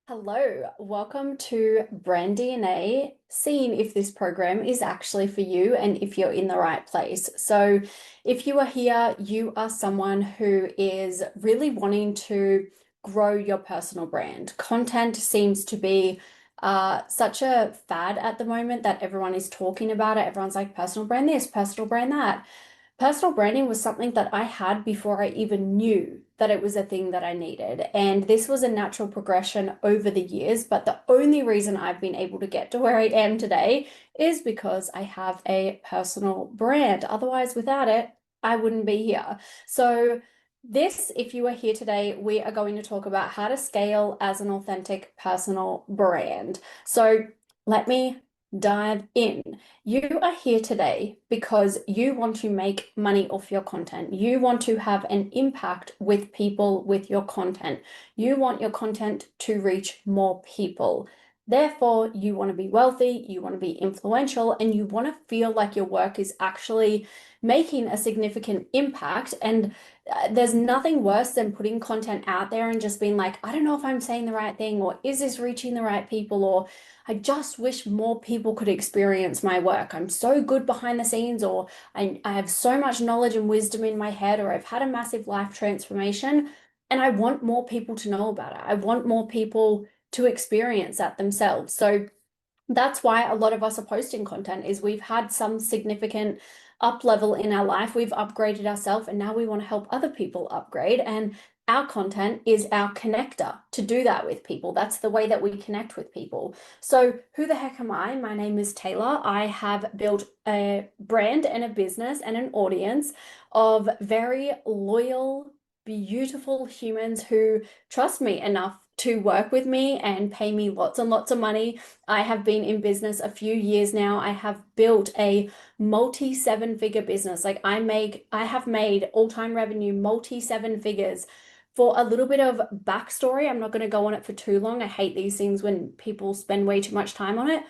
Hello, welcome to Brand DNA, seeing if this program is actually for you and if you're in the right place. So, if you are here, you are someone who is really wanting to grow your personal brand. Content seems to be such a fad at the moment that everyone is talking about it. Everyone's like, personal brand this, personal brand that. Personal branding was something that I had before I even knew that it was a thing that I needed. And this was a natural progression over the years. But the only reason I've been able to get to where I am today is because I have a personal brand. Otherwise, without it, I wouldn't be here. So, this, if you are here today, we are going to talk about how to scale as an authentic personal brand. So, let me dive in. You are here today because you want to make money off your content. You want to have an impact with people with your content. You want your content to reach more people. Therefore, you want to be wealthy, you want to be influential, and you want to feel like your work is actually making a significant impact. And there's nothing worse than putting content out there and just being like, I don't know if I'm saying the right thing, or is this reaching the right people, or I just wish more people could experience my work. I'm so good behind the scenes, or I have so much knowledge and wisdom in my head, or I've had a massive life transformation, and I want more people to know about it. I want more people to experience that themselves. So that's why a lot of us are posting content is we've had some significant up level in our life. We've upgraded ourselves and now we want to help other people upgrade. And our content is our connector to do that with people. That's the way that we connect with people. So who the heck am I? My name is Taylor. I have built a brand and a business and an audience of very loyal, beautiful humans who trust me enough to work with me and pay me lots and lots of money. I have been in business a few years now. I have built a multi seven figure business. I have made all-time revenue multi seven figures. For a little bit of backstory, I'm not going to go on it for too long. I hate these things when people spend way too much time on it.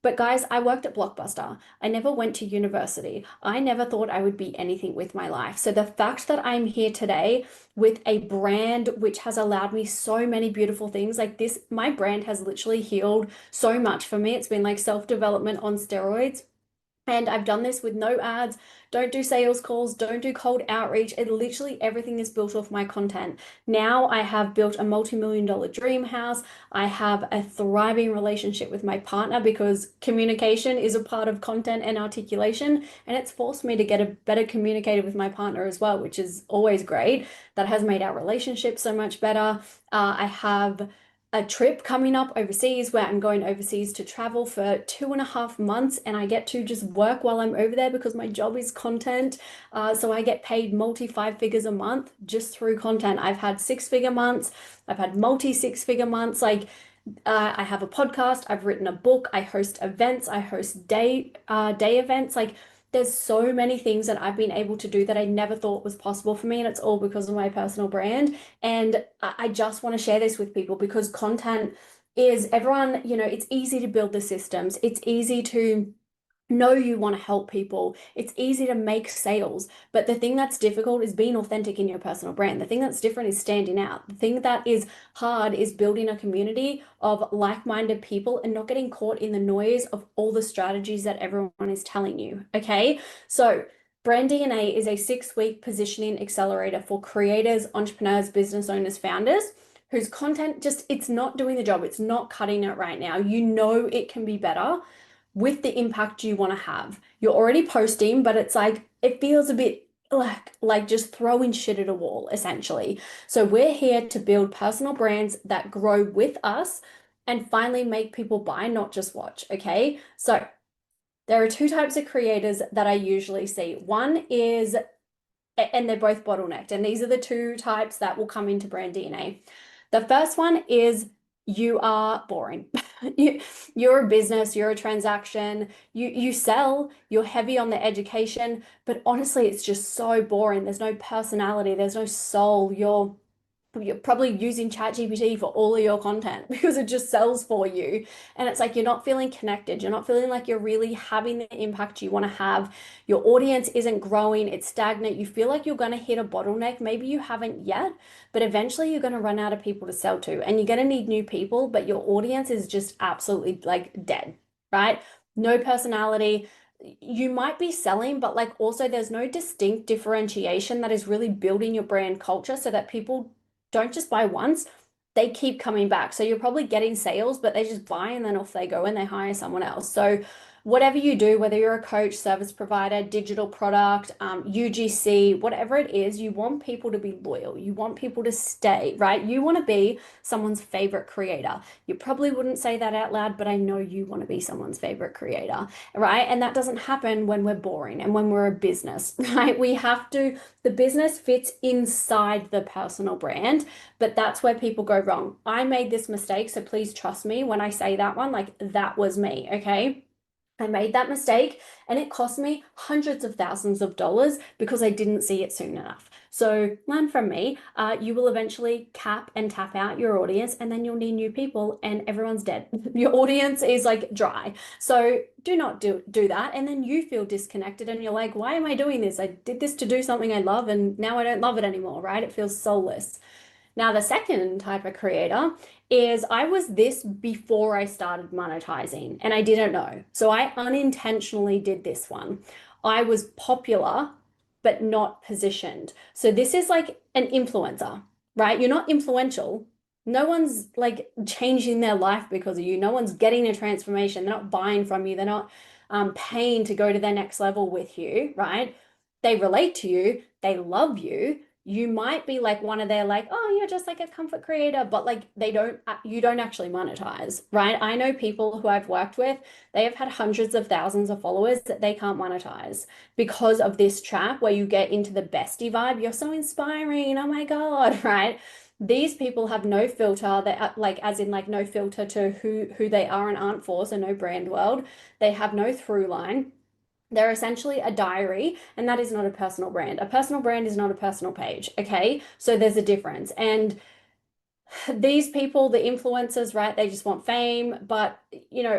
But guys, I worked at Blockbuster. I never went to university. I never thought I would be anything with my life. So the fact that I'm here today with a brand which has allowed me so many beautiful things like this, my brand has literally healed so much for me. It's been like self-development on steroids. And I've done this with no ads, don't do sales calls, don't do cold outreach. It literally everything is built off my content. Now I have built a multi-million dollar dream house. I have a thriving relationship with my partner because communication is a part of content and articulation. And it's forced me to get a better communicator with my partner as well, which is always great. That has made our relationship so much better. I have a trip coming up overseas where I'm going overseas to travel for 2.5 months and I get to just work while I'm over there because my job is content. So I get paid multi five figures a month just through content. I've had six-figure months, I've had multi six-figure months. I have a podcast, I've written a book, I host events, I host day events. Like there's so many things that I've been able to do that I never thought was possible for me, and it's all because of my personal brand. And I just want to share this with people because content is everyone, it's easy to build the systems. It's easy to know you want to help people. It's easy to make sales, but the thing that's difficult is being authentic in your personal brand. The thing that's different is standing out. The thing that is hard is building a community of like-minded people and not getting caught in the noise of all the strategies that everyone is telling you. Okay. So Brand DNA is a 6-week positioning accelerator for creators, entrepreneurs, business owners, founders whose content just, it's not doing the job. It's not cutting it right now. You know it can be better with the impact you want to have. You're already posting, but it's like it feels a bit like just throwing shit at a wall, essentially. So we're here to build personal brands that grow with us and finally make people buy, not just watch. Okay. So there are two types of creators that I usually see. One is, and they're both bottlenecked, and these are the two types that will come into brand DNA. The first one is you are boring. You're a business, you're a transaction, you sell, you're heavy on the education, but honestly, it's just so boring. There's no personality, there's no soul. You're you're probably using ChatGPT for all of your content because it just sells for you. And it's like you're not feeling connected. You're not feeling like you're really having the impact you want to have. Your audience isn't growing, it's stagnant. You feel like you're going to hit a bottleneck. Maybe you haven't yet, but eventually you're going to run out of people to sell to, and you're going to need new people, but your audience is just absolutely like dead, right? No personality. You might be selling, but like also there's no distinct differentiation that is really building your brand culture so that people don't just buy once, they keep coming back. So you're probably getting sales, but they just buy and then off they go and they hire someone else. So whatever you do, whether you're a coach, service provider, digital product, UGC, whatever it is, you want people to be loyal. You want people to stay, right? You want to be someone's favorite creator. You probably wouldn't say that out loud, but I know you want to be someone's favorite creator, right? And that doesn't happen when we're boring and when we're a business, right? We have to, the business fits inside the personal brand, but that's where people go wrong. I made this mistake, so please trust me when I say that one, like that was me, okay? I made that mistake and it cost me hundreds of thousands of dollars because I didn't see it soon enough. So learn from me. You will eventually cap and tap out your audience, and then you'll need new people and everyone's dead. Your audience is like dry. So do not do that. And then you feel disconnected and you're like, why am I doing this? I did this to do something I love and now I don't love it anymore, right? It feels soulless. Now, the second type of creator is I was this before I started monetizing and I didn't know. So I unintentionally did this one. I was popular, but not positioned. So this is like an influencer, right? You're not influential. No one's like changing their life because of you. No one's getting a transformation. They're not buying from you. They're not paying to go to their next level with you, right? They relate to you. They love you. You might be like one of their like, oh, you're just like a comfort creator, but like they don't, you don't actually monetize, right? I know people who I've worked with, they have had hundreds of thousands of followers that they can't monetize because of this trap where you get into the bestie vibe. You're so inspiring. Oh my God, right? These people have no filter that like as in like no filter to who they are and aren't for, so no brand world. They have no through line. They're essentially a diary, and that is not a personal brand. A personal brand is not a personal page, okay? So there's a difference. And these people, the influencers, right? They just want fame, but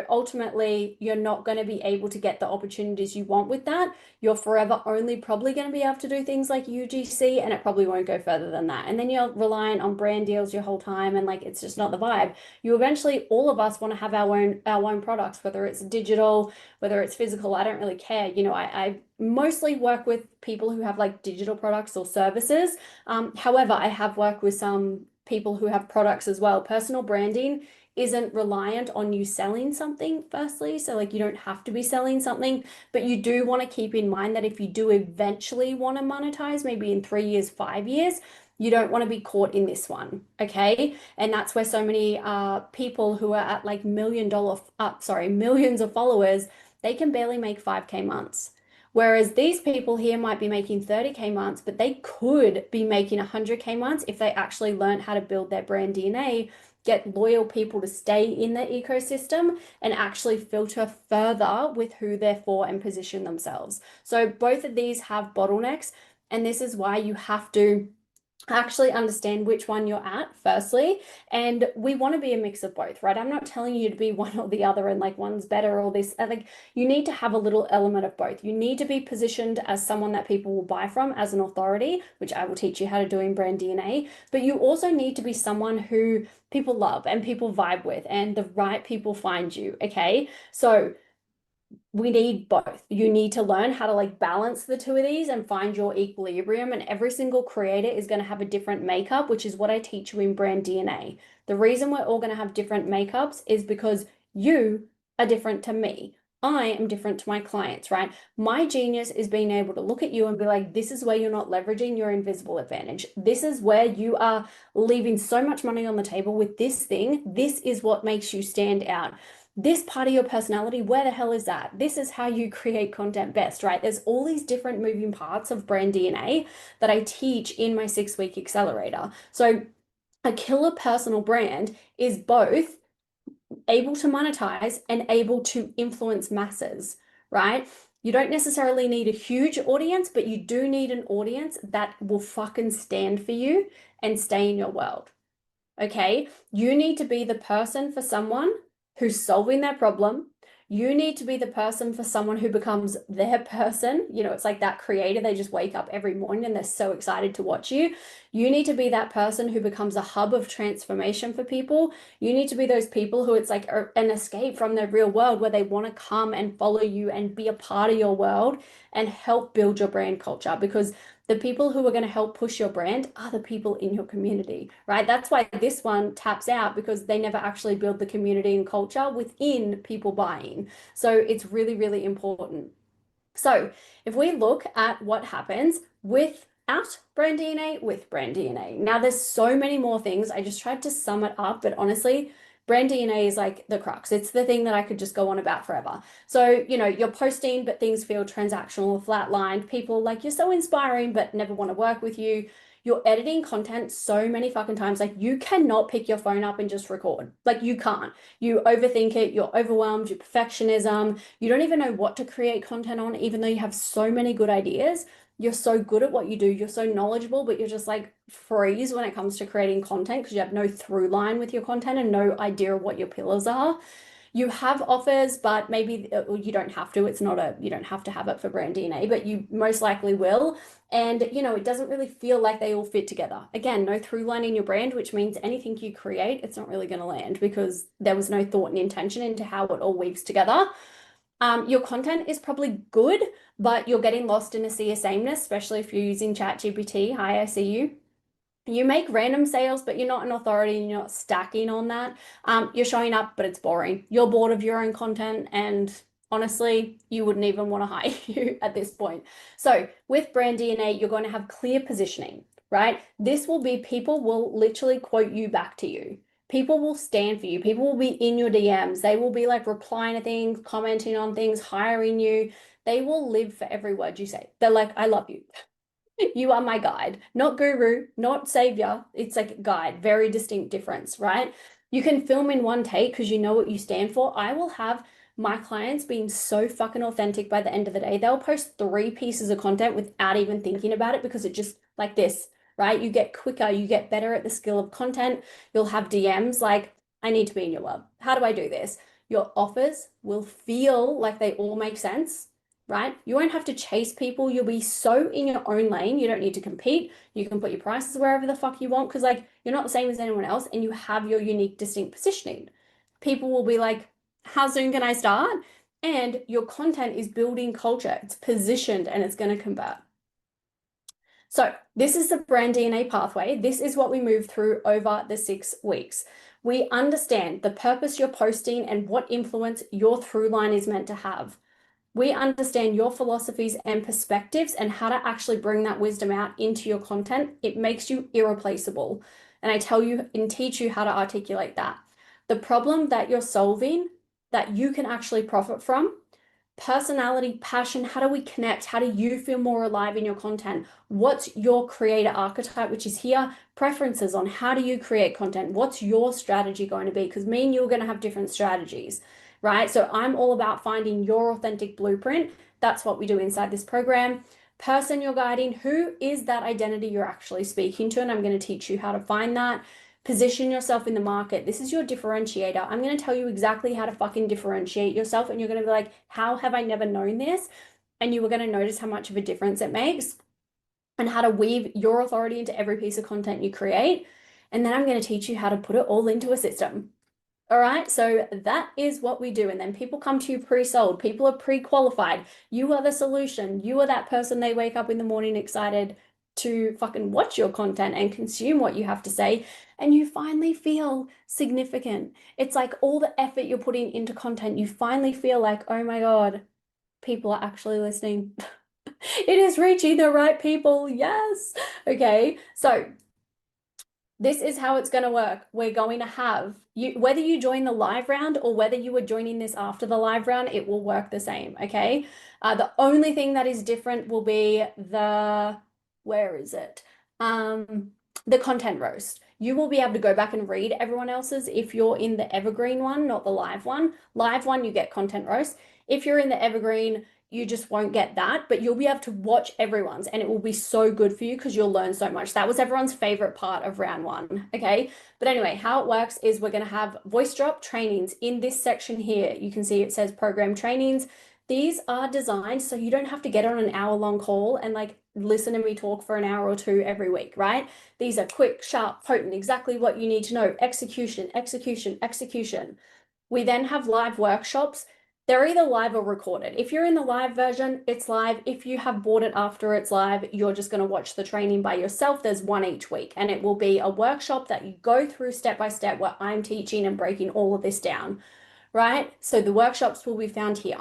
ultimately you're not going to be able to get the opportunities you want with that. You're forever only probably going to be able to do things like UGC, and it probably won't go further than that. And then you're reliant on brand deals your whole time, and like it's just not the vibe. You eventually, all of us want to have our own products, whether it's digital, whether it's physical. I don't really care. I mostly work with people who have like digital products or services. However, I have worked with some people who have products as well. Personal branding isn't reliant on you selling something, firstly. So, like, you don't have to be selling something, but you do want to keep in mind that if you do eventually want to monetize, maybe in 3 years, 5 years, you don't want to be caught in this one, okay? And that's where so many people who are at like millions of followers, they can barely make 5K months. Whereas these people here might be making 30K months, but they could be making 100K months if they actually learned how to build their brand DNA, get loyal people to stay in their ecosystem, and actually filter further with who they're for and position themselves. So both of these have bottlenecks, and this is why you have to actually understand which one you're at firstly, and we want to be a mix of both, right? I'm not telling you to be one or the other and like one's better or this, like you need to have a little element of both. You need to be positioned as someone that people will buy from as an authority, which I will teach you how to do in brand DNA, but you also need to be someone who people love and people vibe with and the right people find you, okay? So we need both. You need to learn how to like balance the two of these and find your equilibrium. And every single creator is going to have a different makeup, which is what I teach you in brand DNA. The reason we're all going to have different makeups is because you are different to me. I am different to my clients, right? My genius is being able to look at you and be like, this is where you're not leveraging your invisible advantage. This is where you are leaving so much money on the table with this thing. This is what makes you stand out. This part of your personality, where the hell is that? This is how you create content best, right? There's all these different moving parts of brand DNA that I teach in my 6-week accelerator. So a killer personal brand is both able to monetize and able to influence masses, right? You don't necessarily need a huge audience, but you do need an audience that will fucking stand for you and stay in your world. Okay? You need to be the person for someone who's solving their problem. You need to be the person for someone who becomes their person. You know, it's like that creator, they just wake up every morning and they're so excited to watch you. You need to be that person who becomes a hub of transformation for people. You need to be those people who it's like an escape from their real world where they want to come and follow you and be a part of your world and help build your brand culture, because the people who are going to help push your brand are the people in your community, right? That's why this one taps out, because they never actually build the community and culture within people buying. So it's really, really important. So if we look at what happens without brand DNA, with brand DNA, now there's so many more things. I just tried to sum it up, but honestly, brand DNA is like the crux. It's the thing that I could just go on about forever. So, you know, you're posting, but things feel transactional or flatlined. People like, you're so inspiring, but never want to work with you. You're editing content so many fucking times. Like, you cannot pick your phone up and just record. Like, you can't. You overthink it, you're overwhelmed, you're perfectionism. You don't even know what to create content on, even though you have so many good ideas. You're so good at what you do, you're so knowledgeable, but you're just like freeze when it comes to creating content because you have no through line with your content and no idea of what your pillars are. You have offers, but maybe you don't have to. It's not a, you don't have to have it for brand DNA, but you most likely will. And, you know, it doesn't really feel like they all fit together. Again, no through line in your brand, which means anything you create, it's not really going to land because there was no thought and intention into how it all weaves together. Your content is probably good, but you're getting lost in a sea of sameness, especially if you're using ChatGPT. Hi, I see you. You make random sales, but you're not an authority and you're not stacking on that. You're showing up, but it's boring. You're bored of your own content, and honestly, you wouldn't even want to hire you at this point. So, with brand DNA, you're going to have clear positioning, right? This will be people will literally quote you back to you. People will stand for you. People will be in your DMs. They will be like replying to things, commenting on things, hiring you. They will live for every word you say. They're like, I love you. You are my guide, not guru, not savior. It's like guide, very distinct difference, right? You can film in one take because you know what you stand for. I will have my clients being so fucking authentic by the end of the day. They'll post 3 pieces of content without even thinking about it because it just like this, right? You get quicker, you get better at the skill of content. You'll have DMs like, I need to be in your world. How do I do this? Your offers will feel like they all make sense, right? You won't have to chase people. You'll be so in your own lane. You don't need to compete. You can put your prices wherever the fuck you want because, like, you're not the same as anyone else and you have your unique, distinct positioning. People will be like, how soon can I start? And your content is building culture. It's positioned and it's going to convert. So, this is the brand DNA pathway. This is what we move through over the 6 weeks. We understand the purpose you're posting and what influence your through line is meant to have. We understand your philosophies and perspectives and how to actually bring that wisdom out into your content. It makes you irreplaceable. And I tell you and teach you how to articulate that. The problem that you're solving that you can actually profit from, personality, passion, how do we connect? How do you feel more alive in your content? What's your creator archetype, which is here? Preferences on how do you create content? What's your strategy going to be? Because me and you are going to have different strategies, right? So I'm all about finding your authentic blueprint. That's what we do inside this program. Person you're guiding, who is that identity you're actually speaking to? And I'm going to teach you how to find that. Position yourself in the market. This is your differentiator. I'm going to tell you exactly how to fucking differentiate yourself. And you're going to be like, how have I never known this? And you are going to notice how much of a difference it makes and how to weave your authority into every piece of content you create. And then I'm going to teach you how to put it all into a system. All right, so that is what we do. And then people come to you pre-sold. People are pre-qualified. You are the solution. You are that person they wake up in the morning excited to fucking watch your content and consume what you have to say. And you finally feel significant. It's like all the effort you're putting into content, you finally feel like, oh my God, people are actually listening. It is reaching the right people. Yes. Okay, so this is how it's going to work. We're going to have you, whether you join the live round or whether you are joining this after the live round, it will work the same. Okay. The only thing that is different will be where is it? The content roast. You will be able to go back and read everyone else's if you're in the evergreen one, not the live one. Live one, you get content roast. If you're in the evergreen, you just won't get that, but you'll be able to watch everyone's and it will be so good for you because you'll learn so much. That was everyone's favorite part of round one. Okay. But anyway, how it works is we're going to have voice drop trainings in this section here. You can see it says program trainings. These are designed so you don't have to get on an hour-long call and like listen to me talk for an hour or two every week, right? These are quick, sharp, potent, exactly what you need to know. Execution, execution, execution. We then have live workshops. They're either live or recorded. If you're in the live version, it's live. If you have bought it after it's live, you're just going to watch the training by yourself. There's one each week, and it will be a workshop that you go through step by step where I'm teaching and breaking all of this down, right? So the workshops will be found here.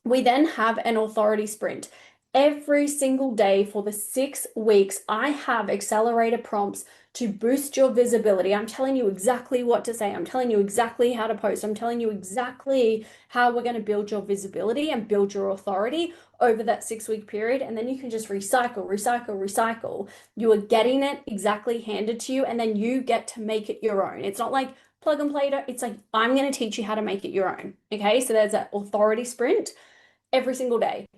We then have an authority sprint. Every single day for the 6 weeks, I have accelerator prompts to boost your visibility. I'm telling you exactly what to say. I'm telling you exactly how to post. I'm telling you exactly how we're going to build your visibility and build your authority over that 6-week period. And then you can just recycle, recycle, recycle. You are getting it exactly handed to you, and then you get to make it your own. It's not like plug and play. It's like, I'm going to teach you how to make it your own. Okay. So there's that authority sprint every single day.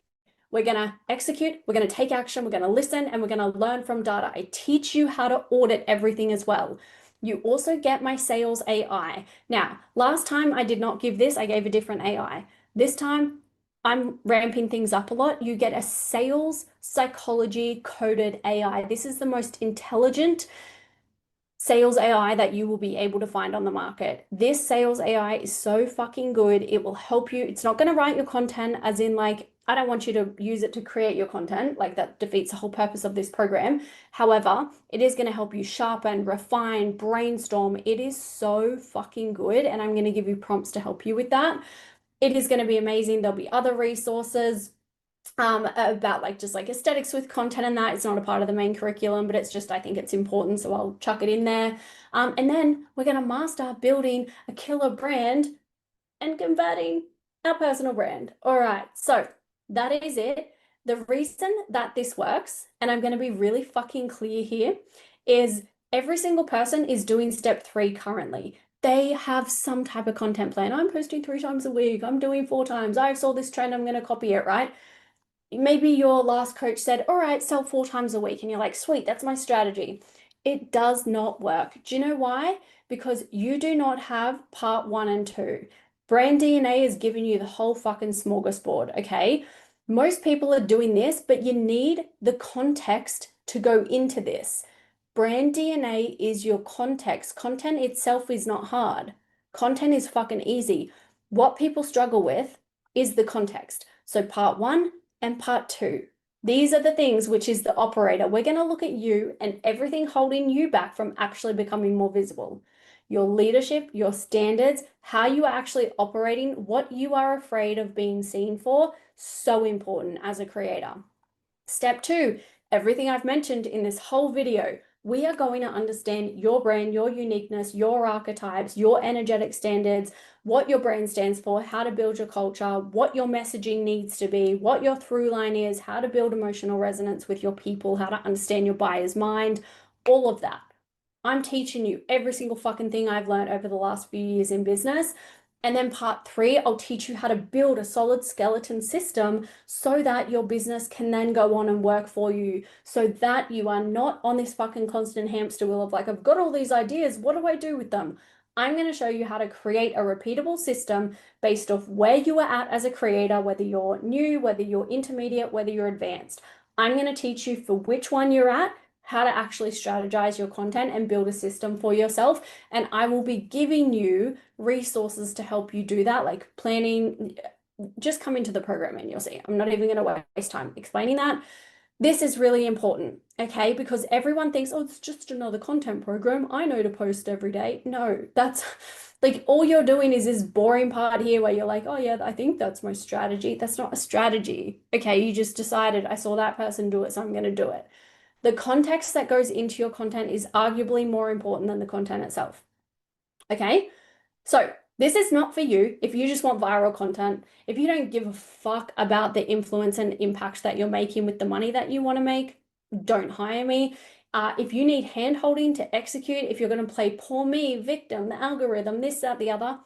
We're going to execute, we're going to take action, we're going to listen, and we're going to learn from data. I teach you how to audit everything as well. You also get my sales AI. Now, last time I did not give this, I gave a different AI. This time, I'm ramping things up a lot. You get a sales psychology coded AI. This is the most intelligent sales AI that you will be able to find on the market. This sales AI is so fucking good. It will help you. It's not going to write your content, as in like, I don't want you to use it to create your content. Like that defeats the whole purpose of this program. However, it is going to help you sharpen, refine, brainstorm. It is so fucking good. And I'm going to give you prompts to help you with that. It is going to be amazing. There'll be other resources about like just like aesthetics with content and that. It's not a part of the main curriculum, but it's just, I think it's important, so I'll chuck it in there. And then we're going to master building a killer brand and converting our personal brand. All right, so that is it. The reason that this works, and I'm going to be really fucking clear here, is every single person is doing step 3 currently. They have some type of content plan. I'm posting 3 times a week. I'm doing 4 times. I saw this trend. I'm going to copy it, right? Maybe your last coach said, all right, sell 4 times a week. And you're like, sweet, that's my strategy. It does not work. Do you know why? Because you do not have part 1 and 2. Brand DNA is giving you the whole fucking smorgasbord, okay? Most people are doing this, but you need the context to go into this. Brand DNA is your context. Content itself is not hard. Content is fucking easy. What people struggle with is the context. So part 1 and part 2. These are the things which is the operator. We're going to look at you and everything holding you back from actually becoming more visible. Your leadership, your standards, how you are actually operating, what you are afraid of being seen for, so important as a creator. Step 2, everything I've mentioned in this whole video, we are going to understand your brand, your uniqueness, your archetypes, your energetic standards, what your brand stands for, how to build your culture, what your messaging needs to be, what your through line is, how to build emotional resonance with your people, how to understand your buyer's mind, all of that. I'm teaching you every single fucking thing I've learned over the last few years in business. And then part 3, I'll teach you how to build a solid skeleton system so that your business can then go on and work for you, so that you are not on this fucking constant hamster wheel of like, I've got all these ideas, what do I do with them? I'm going to show you how to create a repeatable system based off where you are at as a creator, whether you're new, whether you're intermediate, whether you're advanced. I'm going to teach you for which one you're at, how to actually strategize your content and build a system for yourself. And I will be giving you resources to help you do that, like planning. Just come into the program and you'll see. I'm not even going to waste time explaining that. This is really important, okay? Because everyone thinks, oh, it's just another content program. I know to post every day. No, that's like all you're doing is this boring part here where you're like, oh yeah, I think that's my strategy. That's not a strategy. Okay, you just decided I saw that person do it, so I'm going to do it. The context that goes into your content is arguably more important than the content itself. Okay, so this is not for you if you just want viral content, if you don't give a fuck about the influence and impact that you're making with the money that you want to make, don't hire me. If you need hand holding to execute, if you're going to play poor me, victim, the algorithm, this, that, the other,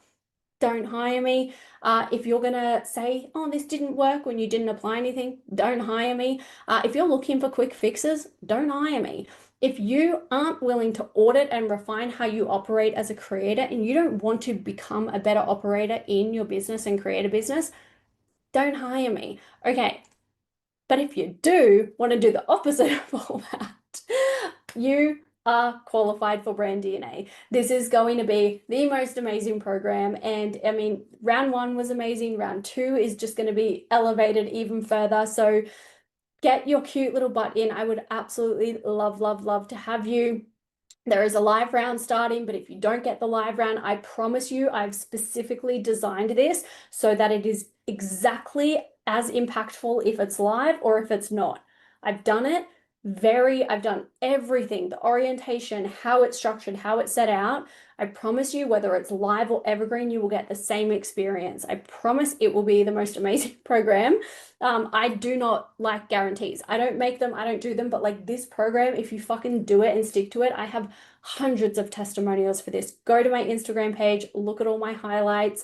don't hire me. If you're gonna say, oh, this didn't work when you didn't apply anything, don't hire me. If you're looking for quick fixes, don't hire me. If you aren't willing to audit and refine how you operate as a creator and you don't want to become a better operator in your business and create a business, don't hire me. Okay, but if you do want to do the opposite of all that, you are qualified for Brand DNA. This is going to be the most amazing program. And I mean, round one was amazing. Round two is just going to be elevated even further. So get your cute little butt in. I would absolutely love, love, love to have you. There is a live round starting, but if you don't get the live round, I promise you, I've specifically designed this so that it is exactly as impactful if it's live or if it's not. I've done it I've done everything, the orientation, how it's structured, how it's set out. I promise you, whether it's live or evergreen, you will get the same experience. I promise it will be the most amazing program. I do not like guarantees. I don't make them, I don't do them, but like this program, if you fucking do it and stick to it, I have hundreds of testimonials for this. Go to my Instagram page, look at all my highlights.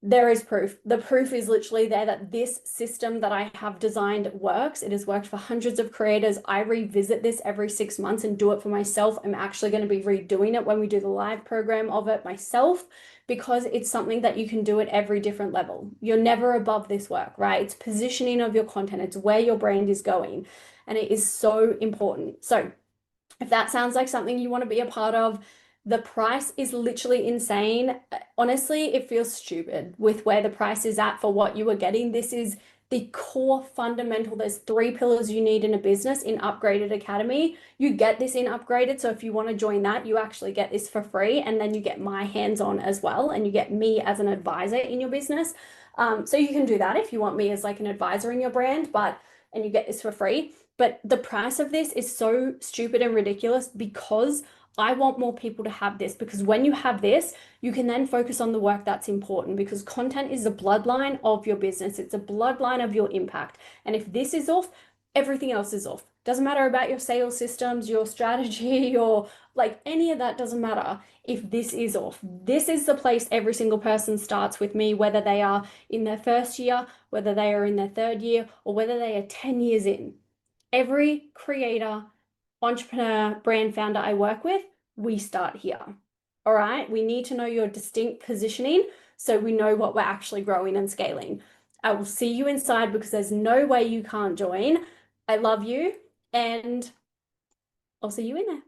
There is proof. The proof is literally there that this system that I have designed works. It has worked for hundreds of creators. I revisit this every 6 months and do it for myself. I'm actually going to be redoing it when we do the live program of it myself because it's something that you can do at every different level. You're never above this work, right? It's positioning of your content. It's where your brand is going. And it is so important. So if that sounds like something you want to be a part of, the price is literally insane. Honestly, it feels stupid with where the price is at for what you are getting. This is the core fundamental. There's 3 pillars you need in a business in Upgraded Academy. You get this in Upgraded. So if you want to join that, you actually get this for free. And then you get my hands-on as well. And you get me as an advisor in your business. So you can do that if you want me as like an advisor in your brand, and you get this for free. But the price of this is so stupid and ridiculous because I want more people to have this, because when you have this, you can then focus on the work that's important, because content is the bloodline of your business. It's a bloodline of your impact. And if this is off, everything else is off. Doesn't matter about your sales systems, your strategy, your like any of that doesn't matter if this is off. This is the place every single person starts with me, whether they are in their first year, whether they are in their third year, or whether they are 10 years in. Every creator, entrepreneur, brand founder I work with, we start here. All right. We need to know your distinct positioning so we know what we're actually growing and scaling. I will see you inside because there's no way you can't join. I love you and I'll see you in there.